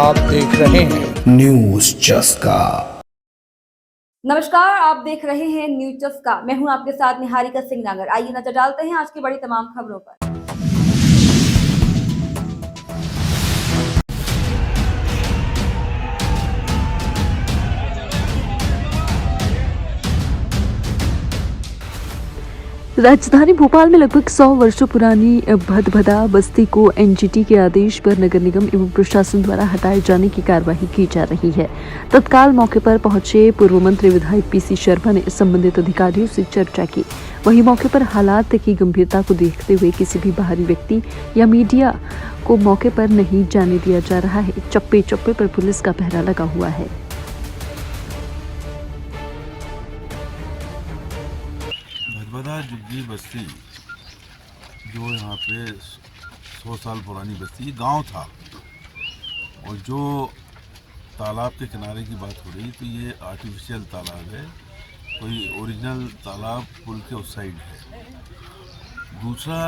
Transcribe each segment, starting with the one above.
आप देख रहे हैं न्यूज चस्का। नमस्कार, आप देख रहे हैं न्यूज चस्का। मैं हूं आपके साथ निहारिका सिंह नागर। आइए नजर डालते हैं आज की बड़ी तमाम खबरों पर। राजधानी भोपाल में लगभग 100 वर्षों पुरानी भदभदा बस्ती को एनजीटी के आदेश पर नगर निगम एवं प्रशासन द्वारा हटाए जाने की कार्यवाही की जा रही है। तत्काल मौके पर पहुंचे पूर्व मंत्री विधायक पीसी शर्मा ने संबंधित अधिकारियों से चर्चा की। वहीं मौके पर हालात की गंभीरता को देखते हुए किसी भी बाहरी व्यक्ति या मीडिया को मौके पर नहीं जाने दिया जा रहा है। चप्पे चप्पे पर पुलिस का पहरा लगा हुआ है। भदभदा जुग्गी बस्ती जो यहाँ पे 100 साल पुरानी बस्ती गांव था, और जो तालाब के किनारे की बात हो रही तो ये आर्टिफिशियल तालाब है, कोई ओरिजिनल तालाब पुल के उस साइड है। दूसरा,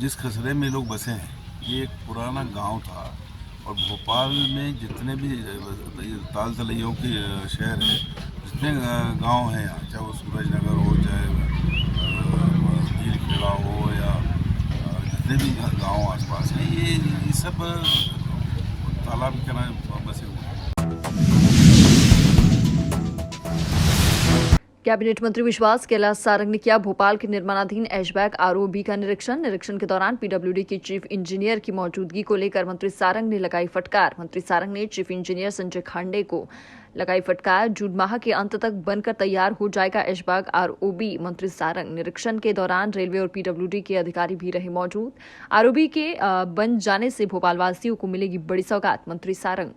जिस खसरे में लोग बसे हैं ये एक पुराना गांव था, और भोपाल में जितने भी ताल तलैयों के शहर है, जितने गांव हैं यहाँ, चाहे वो सूरज नगर हो, चाहे भील खेड़ा हो, या जितने भी गांव आसपास हैं, ये सब तालाब के किनारे बसे हुए हैं। कैबिनेट मंत्री विश्वास कैलाश सारंग ने किया भोपाल के निर्माणाधीन ऐशबाग आरओबी का निरीक्षण के दौरान पीडब्ल्यूडी के चीफ इंजीनियर की मौजूदगी को लेकर मंत्री सारंग ने लगाई फटकार। मंत्री सारंग ने चीफ इंजीनियर संजय खांडे को लगाई फटकार। जून माह के अंत तक बनकर तैयार हो जाएगा ऐशबाग आरओबी। मंत्री सारंग निरीक्षण के दौरान रेलवे और पीडब्ल्यूडी के अधिकारी भी रहे मौजूद। आरओबी के बन जाने से भोपाल वासियों को मिलेगी बड़ी सौगात। मंत्री सारंग: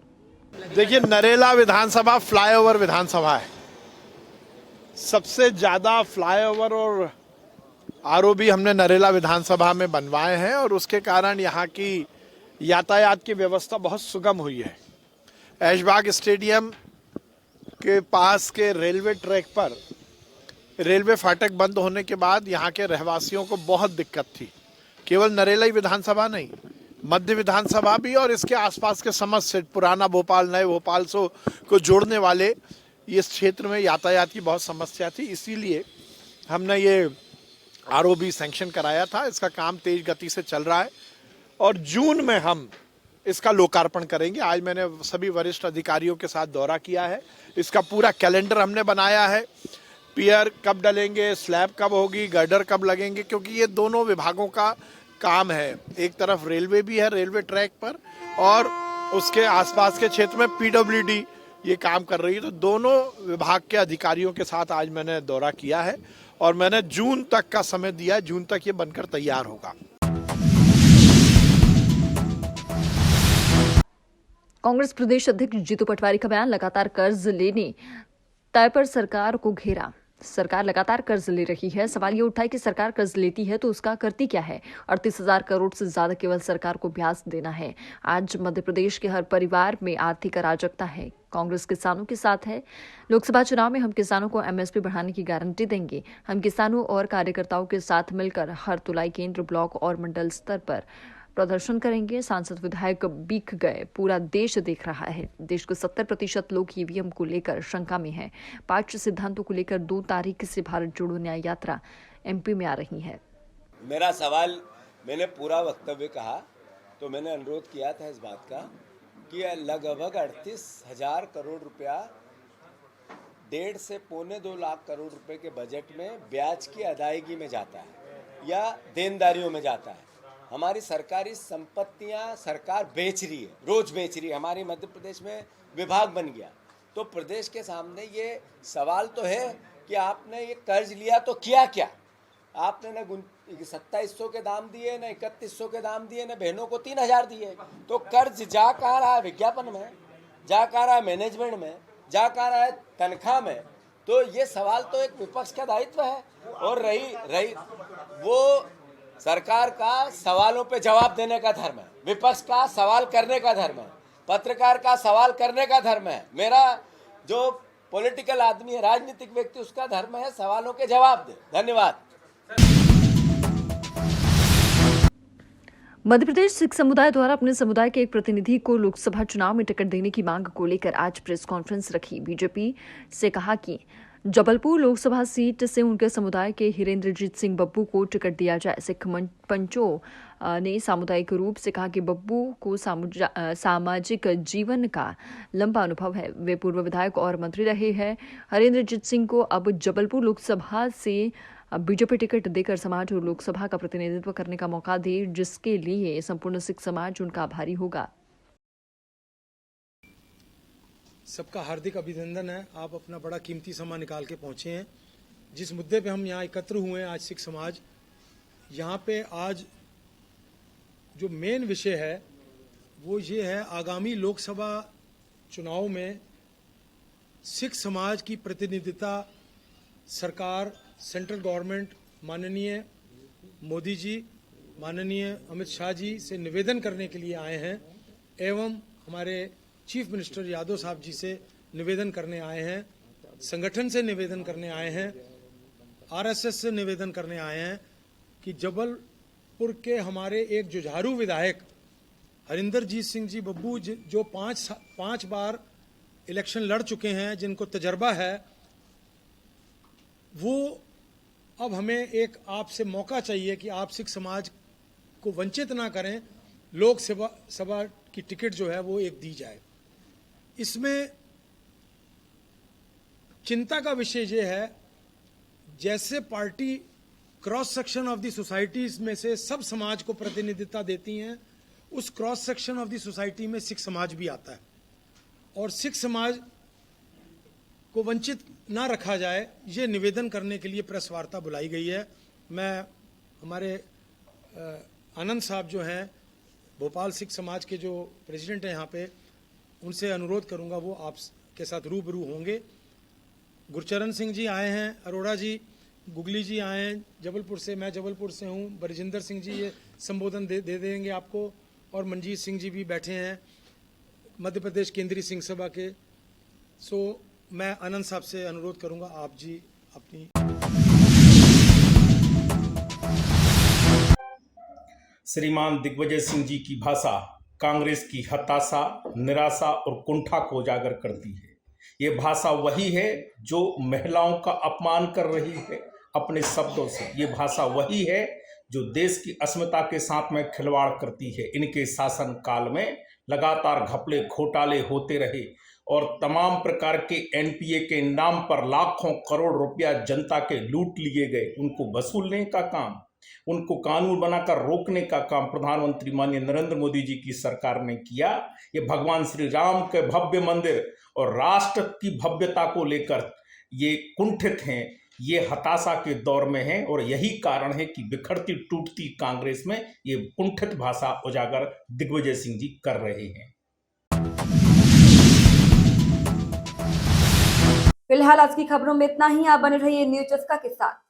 देखिए, नरेला विधानसभा फ्लाईओवर विधानसभा है। सबसे ज्यादा फ्लाईओवर और आरओबी हमने नरेला विधानसभा में बनवाए हैं, और उसके कारण यहाँ की यातायात की व्यवस्था बहुत सुगम हुई है। ऐशबाग स्टेडियम के पास के रेलवे ट्रैक पर रेलवे फाटक बंद होने के बाद यहाँ के रहवासियों को बहुत दिक्कत थी। केवल नरेला ही विधानसभा नहीं, मध्य विधानसभा भी और इसके आसपास के समस्त पुराना भोपाल, नए भोपाल को जोड़ने वाले इस क्षेत्र में यातायात की बहुत समस्या थी। इसीलिए हमने ये आरओबी सैंक्शन कराया था। इसका काम तेज गति से चल रहा है, और जून में हम इसका लोकार्पण करेंगे। आज मैंने सभी वरिष्ठ अधिकारियों के साथ दौरा किया है। इसका पूरा कैलेंडर हमने बनाया है। पियर कब डलेंगे, स्लैब कब होगी, गर्डर कब लगेंगे, क्योंकि ये दोनों विभागों का काम है। एक तरफ रेलवे भी है रेलवे ट्रैक पर, और उसके आसपास के क्षेत्र में पीडब्ल्यूडी ये काम कर रही है। तो दोनों विभाग के अधिकारियों के साथ आज मैंने दौरा किया है, और मैंने जून तक का समय दिया है। जून तक ये बनकर तैयार होगा। कांग्रेस प्रदेश अध्यक्ष जीतू पटवारी का बयान: लगातार कर्ज लेने तय पर सरकार को घेरा। सरकार लगातार कर्ज ले रही है। सवाल ये उठा है कि सरकार कर्ज लेती है तो उसका करती क्या है। 38,000 करोड़ से ज्यादा केवल सरकार को ब्याज देना है। आज मध्य प्रदेश के हर परिवार में आर्थिक अराजकता है। कांग्रेस किसानों के साथ है। लोकसभा चुनाव में हम किसानों को एमएसपी बढ़ाने की गारंटी देंगे। हम किसानों और कार्यकर्ताओं के साथ मिलकर हर तुलाई केंद्र, ब्लॉक और मंडल स्तर पर प्रदर्शन करेंगे। सांसद विधायक बिक गए, पूरा देश देख रहा है। देश के 70% लोग ईवीएम को लेकर शंका में हैं। 5 सिद्धांतों को लेकर 2 तारीख से भारत जोड़ो न्याय यात्रा एमपी में आ रही है। मेरा सवाल, मैंने पूरा वक्तव्य कहा तो मैंने अनुरोध किया था इस बात का कि लगभग 38,000 करोड़ रुपया 1.5 से 2.25 लाख करोड़ रुपए के बजट में ब्याज की अदायगी में जाता है या देनदारियों में जाता है। हमारी सरकारी संपत्तियां सरकार बेच रही है, रोज बेच रही है। हमारी मध्य प्रदेश में विभाग बन गया, तो प्रदेश के सामने ये सवाल तो है कि आपने ये कर्ज लिया तो किया क्या। आपने न 2700 के दाम दिए, न 3100 के दाम दिए, न बहनों को 3,000 दिए। तो कर्ज जा कहाँ रहा है? विज्ञापन में जा कहाँ रहा है? मैनेजमेंट में जा कहाँ रहा है? तनख्वाह में। तो ये सवाल तो एक विपक्ष का दायित्व है, और रही वो सरकार का सवालों पे जवाब देने का धर्म है, विपक्ष का सवाल करने का धर्म है, पत्रकार का सवाल करने का धर्म है। मेरा जो पॉलिटिकल आदमी है, राजनीतिक व्यक्ति, उसका धर्म है सवालों के जवाब दे। धन्यवाद। मध्य प्रदेश सिख समुदाय द्वारा अपने समुदाय के एक प्रतिनिधि को लोकसभा चुनाव में टिकट देने की मांग को लेकर आज प्रेस कॉन्फ्रेंस रखी। बीजेपी से कहा कि जबलपुर लोकसभा सीट से उनके समुदाय के हिरेंद्रजीत सिंह बब्बू को टिकट दिया जाए। सिख पंचों ने सामुदायिक रूप से कहा कि बब्बू को सामाजिक जीवन का लंबा अनुभव है। वे पूर्व विधायक और मंत्री रहे हैं। हिरेंद्रजीत सिंह को अब जबलपुर लोकसभा से बीजेपी टिकट देकर समाज और लोकसभा का प्रतिनिधित्व करने का मौका दे, जिसके लिए संपूर्ण सिख समाज उनका आभारी होगा। सबका हार्दिक अभिनंदन है। आप अपना बड़ा कीमती समय निकाल के पहुंचे हैं। जिस मुद्दे पे हम यहाँ एकत्र हुए हैं आज सिख समाज, यहाँ पे आज जो मेन विषय है वो ये है, आगामी लोकसभा चुनाव में सिख समाज की प्रतिनिधिता सरकार, सेंट्रल गवर्नमेंट, माननीय मोदी जी, माननीय अमित शाह जी से निवेदन करने के लिए आए हैं एवं हमारे चीफ मिनिस्टर यादव साहब जी से निवेदन करने आए हैं, संगठन से निवेदन करने आए हैं, आरएसएस से निवेदन करने आए हैं कि जबलपुर के हमारे एक जुझारू विधायक हरिंदरजीत सिंह जी बब्बू जो पांच बार इलेक्शन लड़ चुके हैं, जिनको तजर्बा है, वो अब हमें एक आपसे मौका चाहिए कि आप सिख समाज को वंचित ना करें, लोकसभा की टिकट जो है वो एक दी जाए। इसमें चिंता का विषय ये है, जैसे party cross section of the societies में से सब समाज को प्रतिनिधित्व देती हैं, उस cross section of the society में सिख समाज भी आता है और सिख समाज को वंचित ना रखा जाए, ये निवेदन करने के लिए प्रेस वार्ता बुलाई गई है। मैं हमारे आनंद साहब जो हैं, भोपाल सिख समाज के जो प्रेसिडेंट हैं यहाँ पे, उनसे अनुरोध करूंगा वो आपके साथ रूबरू होंगे। गुरचरण सिंह जी आए हैं, अरोड़ा जी, गुगली जी आए हैं जबलपुर से, मैं जबलपुर से हूँ, बरजिंदर सिंह जी ये संबोधन दे देंगे आपको, और मनजीत सिंह जी भी बैठे हैं मध्य प्रदेश केंद्रीय सिंह सभा के। सो मैं आनंद साहब से अनुरोध करूंगा आप जी अपनी। श्रीमान दिग्विजय सिंह जी की भाषा कांग्रेस की हताशा, निराशा और कुंठा को उजागर करती है। ये भाषा वही है जो महिलाओं का अपमान कर रही है अपने शब्दों से। ये भाषा वही है जो देश की अस्मिता के साथ में खिलवाड़ करती है। इनके शासन काल में लगातार घपले घोटाले होते रहे और तमाम प्रकार के एनपीए के नाम पर लाखों करोड़ रुपया जनता के लूट लिए गए। उनको वसूलने का काम, उनको कानून बनाकर रोकने का काम प्रधानमंत्री माननीय नरेंद्र मोदी जी की सरकार ने किया। ये भगवान श्री राम के भव्य मंदिर और राष्ट्र की भव्यता को लेकर ये कुंठित हैं, ये हताशा के दौर में हैं और यही कारण है कि बिखरती टूटती कांग्रेस में ये कुंठित भाषा उजागर दिग्विजय सिंह जी कर रहे हैं। फिलहाल आज की खबरों में इतना ही। आप बने रहिए न्यूज़ चस्का के साथ।